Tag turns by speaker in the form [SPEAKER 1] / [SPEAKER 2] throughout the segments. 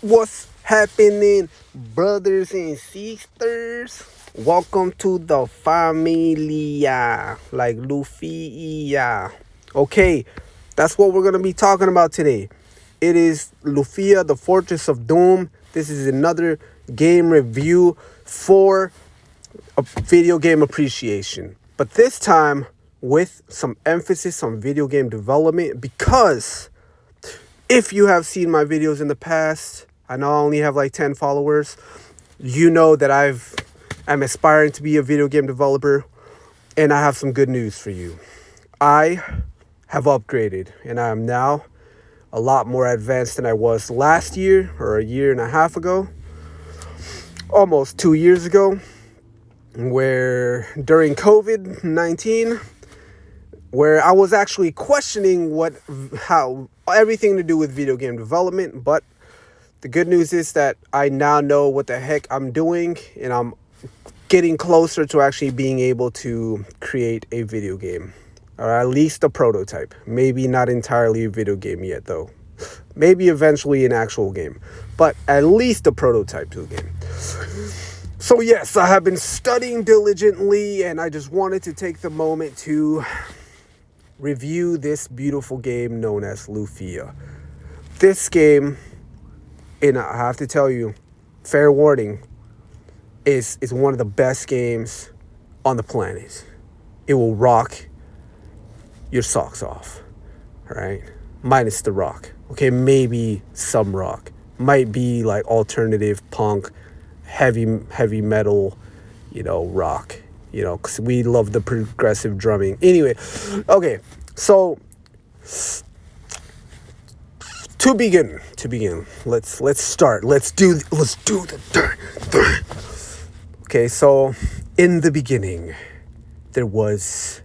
[SPEAKER 1] What's happening, brothers and sisters? Welcome to the familia, like 𝖉𝖔𝖏. Okay, that's what we're going to be talking about today. It is 𝖉𝖔𝖏, the Fortress of Doom. This is another game review for a video game appreciation. But this time with some emphasis on video game development, because if you have seen my videos in the past, I know I only have like 10 followers. You know that I'm aspiring to be a video game developer, and I have some good news for you. I have upgraded, and I am now a lot more advanced than I was last year or a year and a half ago, almost 2 years ago, where during COVID-19, where I was actually questioning how everything to do with video game development. But the good news is that I now know what the heck I'm doing, and I'm getting closer to actually being able to create a video game, or at least a prototype. Maybe not entirely a video game yet, though. Maybe eventually an actual game, but at least a prototype to a game. So yes, I have been studying diligently, and I just wanted to take the moment to review this beautiful game known as 𝖉𝖔𝖏. This game, and I have to tell you, fair warning, is one of the best games on the planet. It will rock your socks off, all right? Minus the rock, okay? Maybe some rock. Might be like alternative punk, heavy metal, rock. Because we love the progressive drumming. Anyway, okay, so to begin, let's start. Let's do the thing. Okay, so in the beginning, there was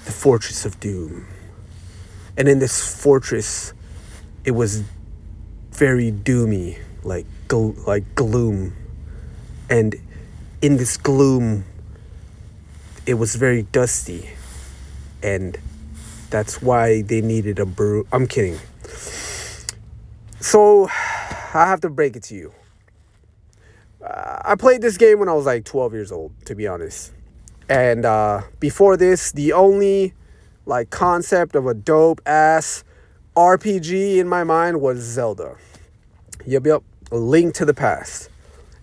[SPEAKER 1] the Fortress of Doom, and in this fortress, it was very doomy, like gloom, and in this gloom, it was very dusty, and that's why they needed a brew. I'm kidding. So I have to break it to you. I played this game when I was like 12 years old, to be honest. And before this, the only like concept of a dope ass RPG in my mind was Zelda. Yep. A Link to the Past.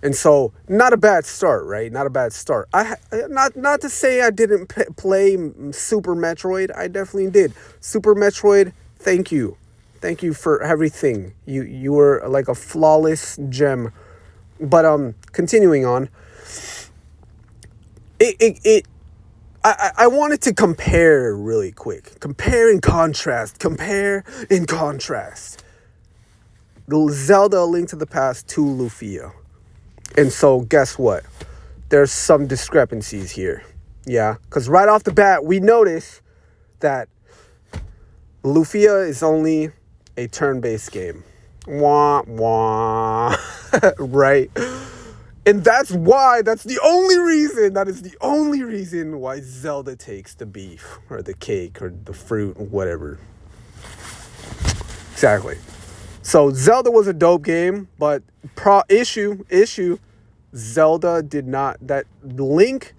[SPEAKER 1] And so, not a bad start, right? Not a bad start. Not to say I didn't play Super Metroid. I definitely did. Super Metroid, thank you. Thank you for everything. You were like a flawless gem. But continuing on, I wanted to compare really quick. Compare and contrast. The Zelda: A Link to the Past to 𝖉𝖔𝖏. And so, guess what? There's some discrepancies here. Yeah, because right off the bat, we notice that 𝖉𝖔𝖏 is only a turn-based game. Wah, wah. Right? And that's the only reason why Zelda takes the beef, or the cake, or the fruit, or whatever. Exactly. So Zelda was a dope game, but issue, Zelda did not. That Link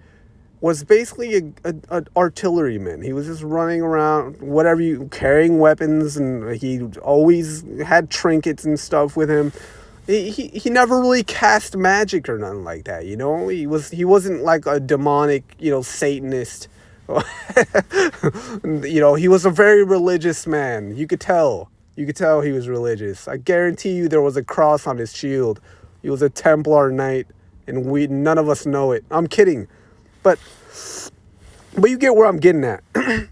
[SPEAKER 1] was basically an artilleryman. He was just running around, carrying weapons, and he always had trinkets and stuff with him. He never really cast magic or nothing like that. He wasn't like a demonic, Satanist. He was a very religious man. You could tell he was religious. I guarantee you there was a cross on his shield. He was a Templar knight, and none of us know it. I'm kidding. But you get where I'm getting at.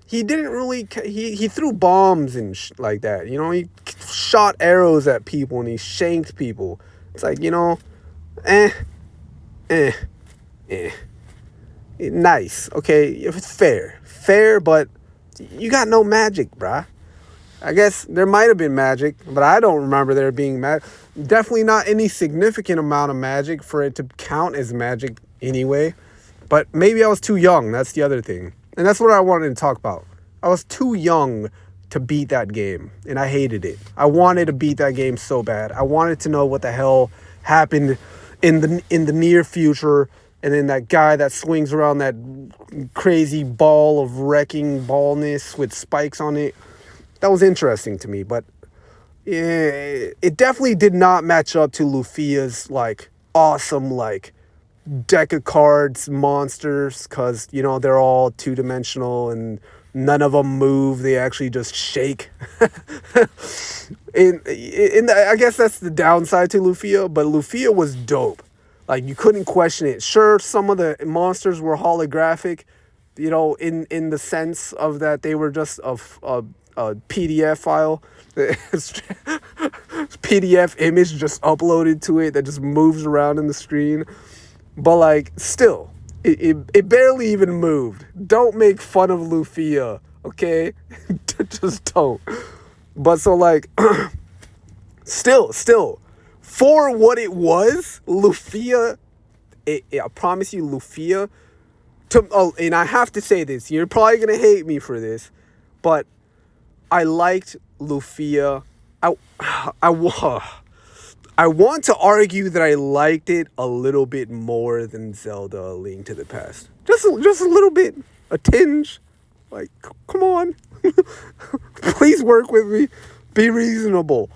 [SPEAKER 1] He didn't really... He threw bombs and like that. He shot arrows at people, and he shanked people. It's like, nice, okay? Fair, but you got no magic, bruh. I guess there might have been magic, but I don't remember there being magic. Definitely not any significant amount of magic for it to count as magic anyway. But maybe I was too young. That's the other thing. And that's what I wanted to talk about. I was too young to beat that game, and I hated it. I wanted to beat that game so bad. I wanted to know what the hell happened in the near future, and then that guy that swings around that crazy ball of wrecking ballness with spikes on it. That was interesting to me, but it definitely did not match up to Lufia's like awesome like deck of cards monsters, because they're all two-dimensional and none of them move. They actually just shake. I guess that's the downside to Lufia, but Lufia was dope. Like, you couldn't question it. Sure, some of the monsters were holographic, in the sense of that they were just a PDF file. PDF image just uploaded to it that just moves around in the screen. But, like, still, it barely even moved. Don't make fun of Lufia, okay? Just don't. But so, like, still, for what it was, Lufia, I promise you, Lufia, and I have to say this, you're probably going to hate me for this, but I liked Lufia. I want to argue that I liked it a little bit more than Zelda: A Link to the Past. Just a little bit, a tinge. Like, come on, please work with me. Be reasonable.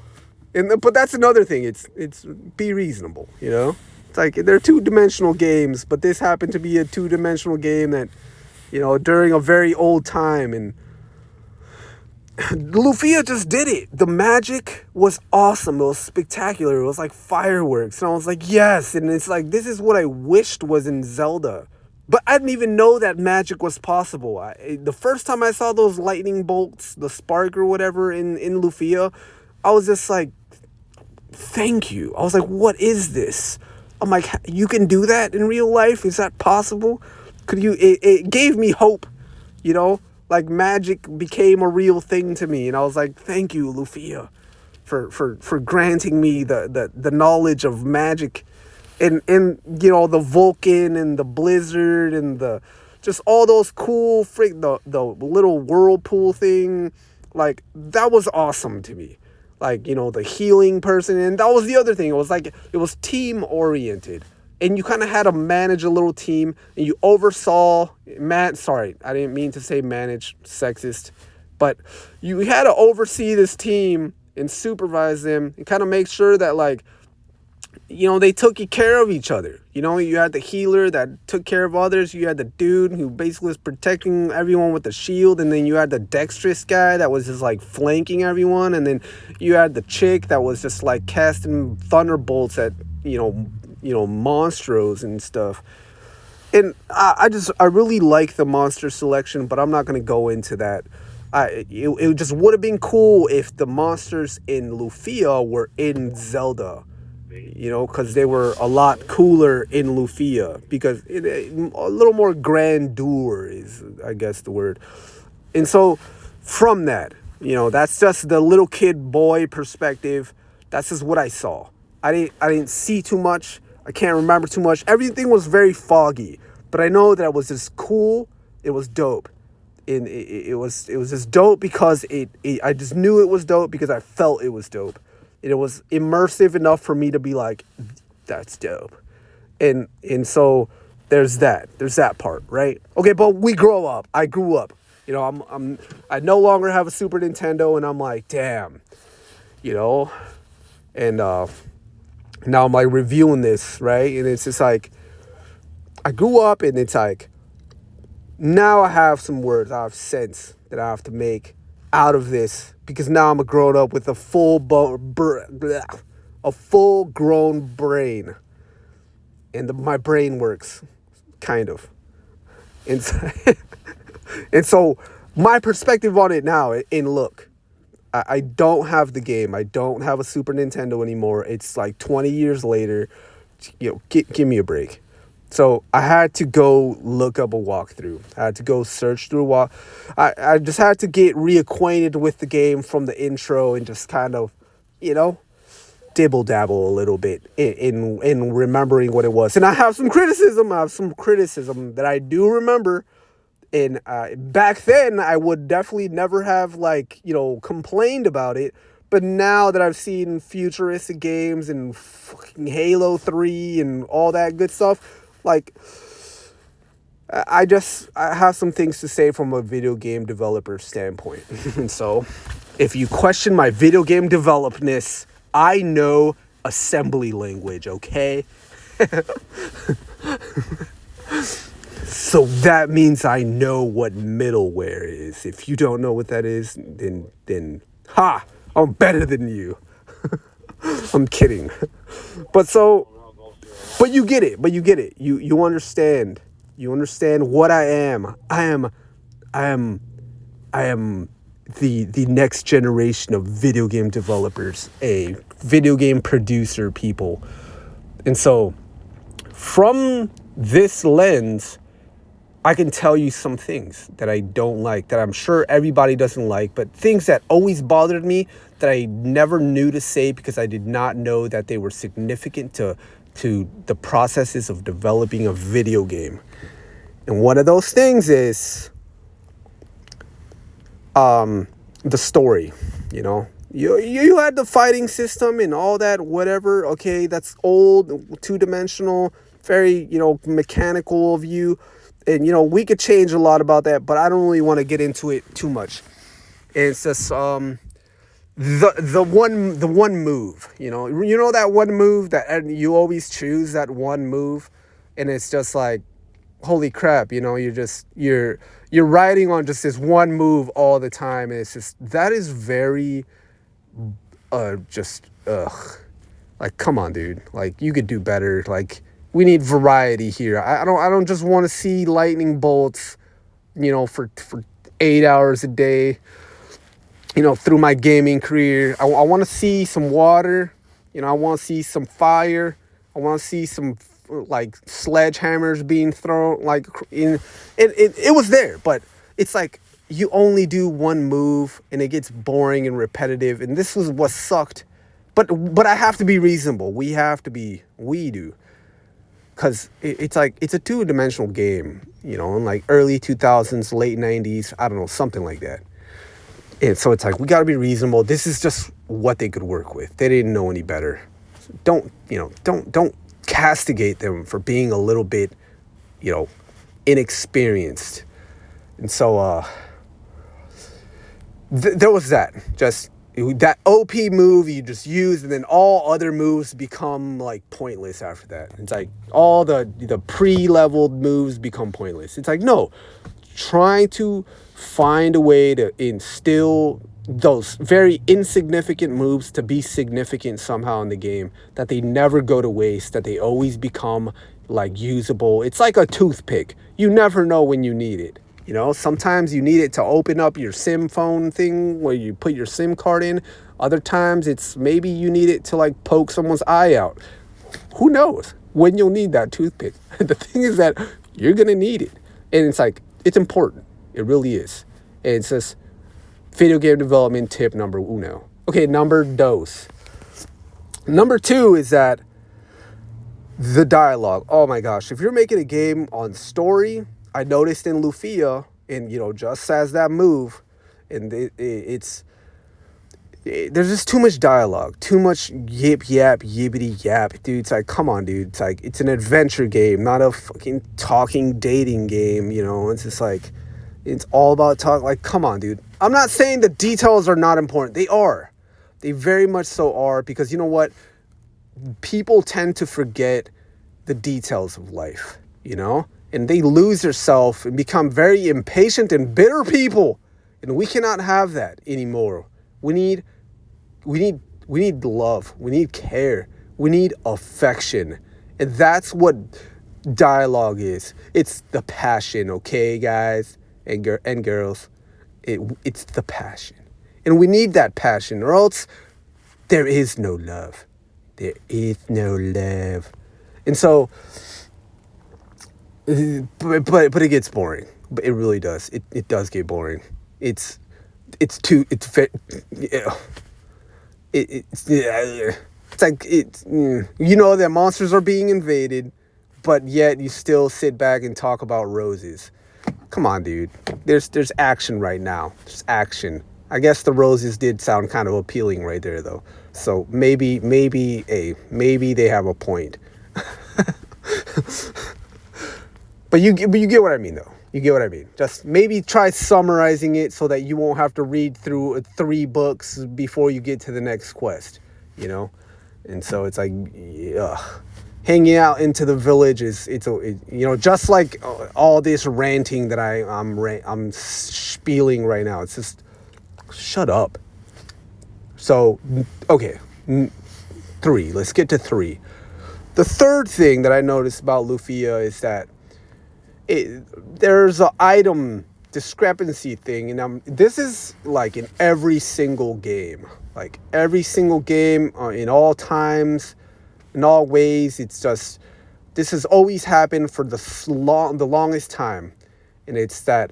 [SPEAKER 1] But that's another thing. It's be reasonable. It's like they're two-dimensional games, but this happened to be a two-dimensional game that, during a very old time, and Lufia just did it. The magic was awesome. It was spectacular. It was like fireworks. And I was like, yes. And it's like, this is what I wished was in Zelda. But I didn't even know that magic was possible. The first time I saw those lightning bolts, the spark or whatever in Lufia, I was just like, thank you. I was like, what is this? I'm like, you can do that in real life? Is that possible? It gave me hope, Like, magic became a real thing to me. And I was like, thank you, Lufia, for granting me the knowledge of magic. And the Vulcan and the blizzard and just all those cool the little whirlpool thing. Like, that was awesome to me. Like, the healing person. And that was the other thing. It was team oriented. And you kind of had to manage a little team, and you oversaw, sorry, I didn't mean to say manage, sexist, but you had to oversee this team and supervise them and kind of make sure that, like, they took care of each other. You had the healer that took care of others. You had the dude who basically was protecting everyone with the shield. And then you had the dexterous guy that was just like flanking everyone. And then you had the chick that was just like casting thunderbolts at, monstros and stuff. And I really like the monster selection, but I'm not going to go into that. It just would have been cool if the monsters in Lufia were in Zelda. Because they were a lot cooler in Lufia, because a little more grandeur is, I guess, the word. And so from that, that's just the little kid boy perspective. That's just what I saw. I didn't see too much. I can't remember too much. Everything was very foggy, but I know that it was just cool. It was dope. And it was just dope because I just knew it was dope because I felt it was dope. And it was immersive enough for me to be like, that's dope. And so there's that part, right? Okay, but we grow up. I grew up. I no longer have a Super Nintendo, and I'm like, damn. And now I'm like reviewing this, right? And it's just like, I grew up, and it's like, now I have some words, I have sense that I have to make out of this, because now I'm a grown up with a full grown brain, and my brain works, kind of, and and so my perspective on it now. And look, I don't have the game. I don't have a Super Nintendo anymore. It's like 20 years later. Give me a break. So I had to go look up a walkthrough. I had to go search through I just had to get reacquainted with the game from the intro and just kind of, dibble dabble a little bit in remembering what it was. And I have some criticism. That I do remember. And back then, I would definitely never have, like, complained about it. But now that I've seen futuristic games and fucking Halo 3 and all that good stuff, like, I have some things to say from a video game developer standpoint. And so, if you question my video game developness, I know assembly language, okay? So that means I know what middleware is. If you don't know what that is, then I'm better than you. I'm kidding. But you get it. You understand. You understand what I am. I am the next generation of video game developers, a video game producer people. And so from this lens, I can tell you some things that I don't like, that I'm sure everybody doesn't like, but things that always bothered me that I never knew to say because I did not know that they were significant to the processes of developing a video game. And one of those things is the story. You had the fighting system and all that, whatever. Okay, that's old, two-dimensional, very, mechanical of you. And, we could change a lot about that, but I don't really want to get into it too much. And it's just the one move, that one move that you always choose, that one move, and it's just like, holy crap, you're riding on just this one move all the time, and it's just, that is very like, come on, dude, like, you could do better. Like, we need variety here. I don't just want to see lightning bolts, for 8 hours a day, through my gaming career. I want to see some water. I want to see some fire. I want to see some, like, sledgehammers being thrown, like, it was there, but it's like, you only do one move and it gets boring and repetitive. And this was what sucked. But I have to be reasonable. We do. Because it's like, it's a two-dimensional game, in like early 2000s, late 90s, I don't know, something like that. And so it's like, we got to be reasonable. This is just what they could work with. They didn't know any better. Don't castigate them for being a little bit, inexperienced. And so there was that. Just that OP move you just use, and then all other moves become, like, pointless after that. It's like all the pre-leveled moves become pointless. It's like, no, trying to find a way to instill those very insignificant moves to be significant somehow in the game, that they never go to waste, that they always become, like, usable. It's like a toothpick. You never know when you need it. Sometimes you need it to open up your SIM phone thing where you put your SIM card in. Other times it's maybe you need it to, like, poke someone's eye out. Who knows when you'll need that toothpick? The thing is that you're going to need it. And it's like, it's important. It really is. And it's just video game development tip number uno. Okay, number dos. Number two is that the dialogue. Oh my gosh. If you're making a game on story, I noticed in 𝖉𝖔𝖏, and, just as that move, and there's just too much dialogue, too much yip yap, yibbity yap, dude. It's like, come on, dude. It's like, it's an adventure game, not a fucking talking dating game, It's just like, it's all about talk. Like, come on, dude. I'm not saying the details are not important. They are. They very much so are, because you know what? People tend to forget the details of life, and they lose themselves and become very impatient and bitter people. And we cannot have that anymore. We need love. We need care. We need affection. And that's what dialogue is. It's the passion, okay, guys and girls? It's the passion. And we need that passion, or else there is no love. There is no love. And so, but it gets boring. But it really does. It does get boring. It's like that monsters are being invaded, but yet you still sit back and talk about roses. Come on, dude. There's action right now. There's action. I guess the roses did sound kind of appealing right there, though. So maybe they have a point. But you get what I mean, though. You get what I mean. Just maybe try summarizing it so that you won't have to read through 3 books before you get to the next quest, you know? And so it's like, hanging out into the village just like all this ranting that I'm spieling right now. It's just, shut up. So, okay, 3. Let's get to 3. The third thing that I noticed about 𝖉𝖔𝖏 is that there's an item discrepancy thing, and this is like in every single game, in all times, in all ways. It's just, this has always happened for the longest time, and it's that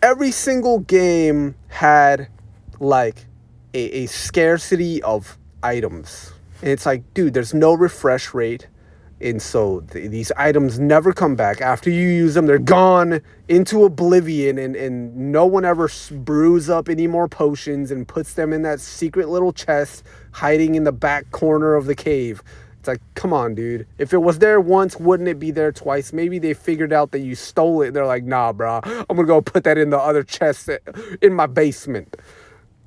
[SPEAKER 1] every single game had like a scarcity of items, and it's like, dude, there's no refresh rate. And so these items never come back. After you use them, they're gone into oblivion, and no one ever brews up any more potions and puts them in that secret little chest hiding in the back corner of the cave. It's like, come on, dude. If it was there once, wouldn't it be there twice? Maybe they figured out that you stole it. They're like, nah, bro, I'm going to go put that in the other chest in my basement.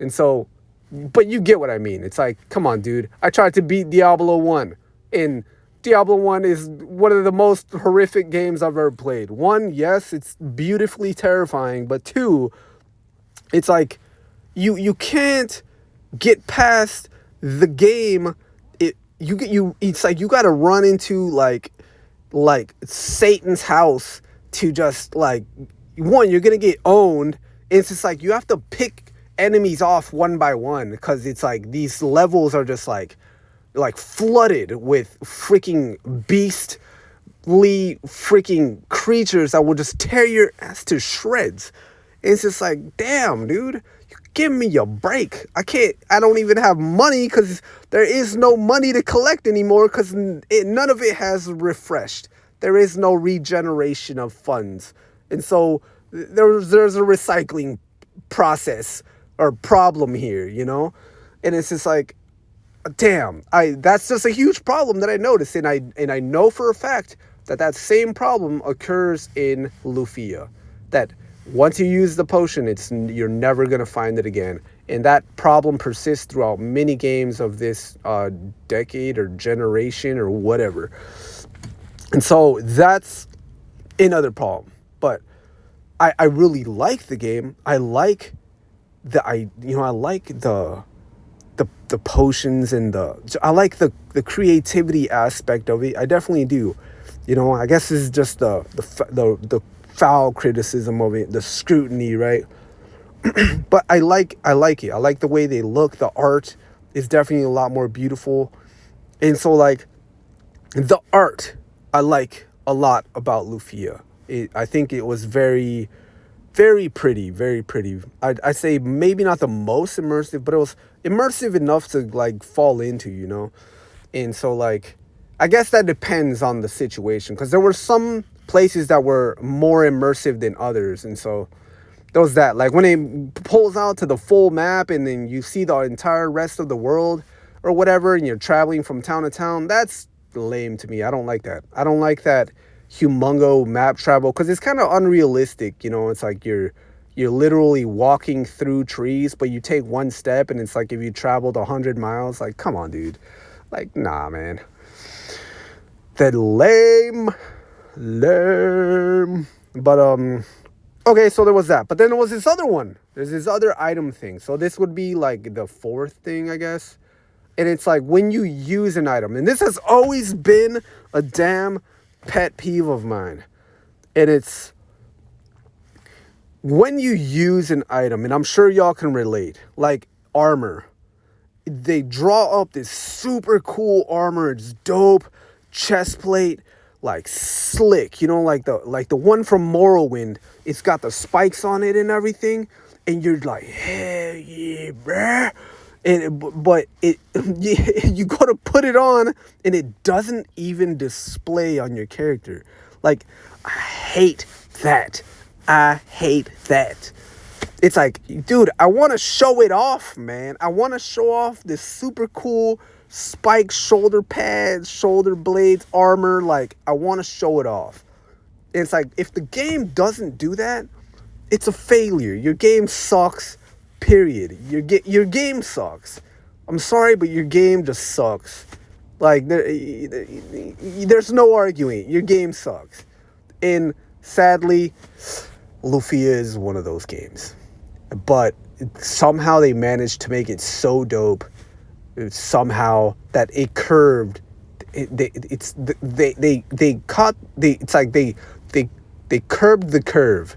[SPEAKER 1] And so, but you get what I mean. It's like, come on, dude. I tried to beat Diablo 1, and Diablo 1 is one of the most horrific games I've ever played. 1, yes, it's beautifully terrifying, but 2, it's like you can't get past the game. It's like you got to run into like Satan's house to just like, 1, you're going to get owned. It's just like you have to pick enemies off one by one, because it's like these levels are just like flooded with freaking beastly freaking creatures that will just tear your ass to shreds. And it's just like, damn, dude, give me a break. I don't even have money, because there is no money to collect anymore, because none of it has refreshed. There is no regeneration of funds. And so there's a recycling process or problem here, you know? And it's just like, damn, that's just a huge problem that I noticed, and I know for a fact that same problem occurs in 𝖉𝖏𝖏. That once you use the potion, you're never gonna find it again, and that problem persists throughout many games of this decade or generation or whatever. And so that's another problem. But I really like the game. I like the potions, and I like the creativity aspect of it. I definitely do. I guess this is just the foul criticism of it, the scrutiny, right? But I like it. I like the way they look. The art is definitely a lot more beautiful. And so like the art, I like a lot about 𝖉𝖏𝖏. I think it was very, very pretty, very pretty. I say maybe not the most immersive, but it was immersive enough to like fall into, And so like, I guess that depends on the situation, because there were some places that were more immersive than others. And so there was that, like when it pulls out to the full map and then you see the entire rest of the world or whatever, and you're traveling from town to town, that's lame to me. I don't like that. I don't like that humongo map travel, because it's kind of unrealistic. It's like you're literally walking through trees, but you take one step and it's like if you traveled 100 miles. Like, come on, dude. Like, nah, man. That lame. But okay, so there was that, but then there was this other one. There's this other item thing. So this would be like the 4th thing, I guess. And it's like when you use an item, and this has always been a damn pet peeve of mine, and it's when you use an item, and I'm sure y'all can relate, like armor. They draw up this super cool armor. It's dope, chest plate, like slick, like the one from Morrowind. It's got the spikes on it and everything, and you're like, hell yeah, bruh. But you go to put it on, and it doesn't even display on your character. Like, I hate that. I hate that. It's like, dude, I want to show it off, man. I want to show off this super cool spiked shoulder pads, shoulder blades, armor. Like, I want to show it off. And it's like, if the game doesn't do that, it's a failure. Your game sucks, period. Your game sucks. I'm sorry, but your game just sucks. Like, there's no arguing. Your game sucks. And sadly, Lufia is one of those games. But somehow they managed to make it so dope. Somehow that it curved. They curved the curve.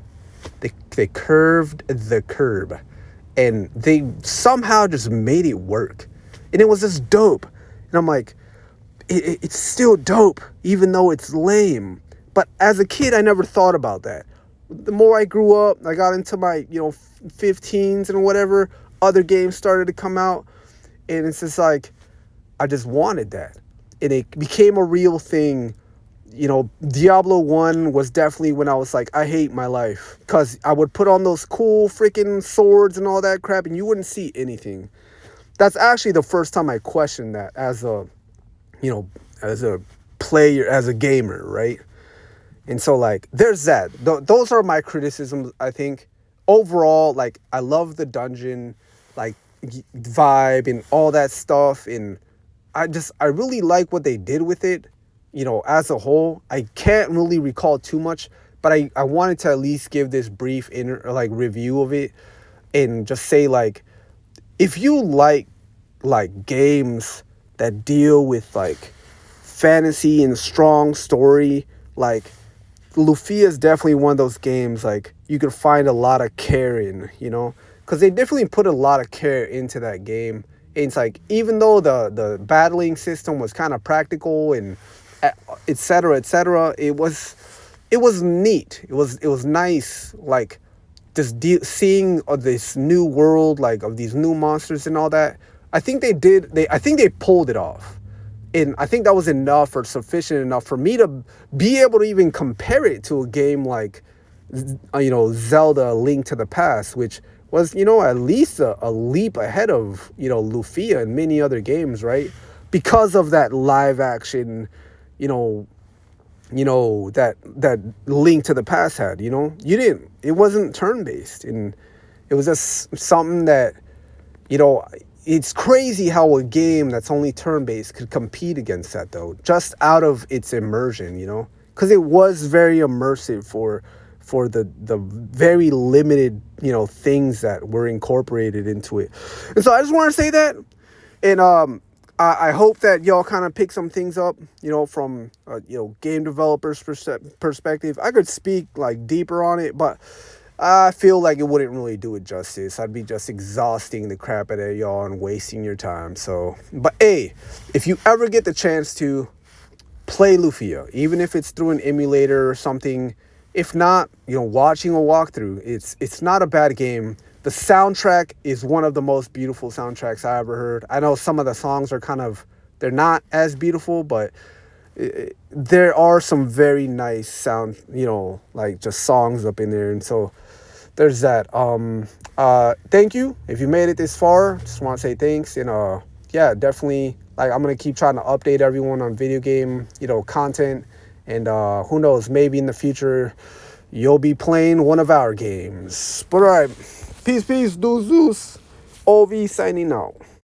[SPEAKER 1] They curved the curb, and they somehow just made it work, and it was just dope. And I'm like, it's still dope, even though it's lame. But as a kid, I never thought about that. The more I grew up, I got into my 15s and whatever. Other games started to come out, and it's just like I just wanted that, and it became a real thing. Diablo 1 was definitely when I was like, I hate my life. Because I would put on those cool freaking swords and all that crap, and you wouldn't see anything. That's actually the first time I questioned that as a player, as a gamer, right? And so, like, there's that. Those are my criticisms, I think. Overall, like, I love the dungeon, like, vibe and all that stuff. And I really like what they did with it. As a whole, I can't really recall too much, but I wanted to at least give this brief review of it and just say, like, if you like games that deal with like fantasy and strong story, like Lufia is definitely one of those games like you could find a lot of care in, because they definitely put a lot of care into that game. And it's like, even though the battling system was kind of practical and etc., it was neat. It was nice, like just seeing this new world, like of these new monsters and all that. I think they pulled it off, and I think that was enough or sufficient enough for me to be able to even compare it to a game like Zelda: Link to the Past, which was at least a leap ahead of Lufia and many other games, right? Because of that live action, that Link to the Past had. It wasn't turn-based, and it was just something that, it's crazy how a game that's only turn-based could compete against that, though, just out of its immersion, because it was very immersive for the very limited, things that were incorporated into it. And so I just want to say that, and I hope that y'all kind of pick some things up, from game developers' perspective. I could speak like deeper on it, but I feel like it wouldn't really do it justice. I'd be just exhausting the crap out of y'all and wasting your time. So, but hey, if you ever get the chance to play Lufia, even if it's through an emulator or something, if not, watching a walkthrough, it's not a bad game. The soundtrack is one of the most beautiful soundtracks I ever heard. I know some of the songs are they're not as beautiful, but there are some very nice sound, like just songs up in there. And so there's that. Thank you. If you made it this far, just want to say thanks. And yeah, definitely, like, I'm going to keep trying to update everyone on video game, content. And who knows, maybe in the future, you'll be playing one of our games. But all right. Peace, deuces. O.V.I signing out.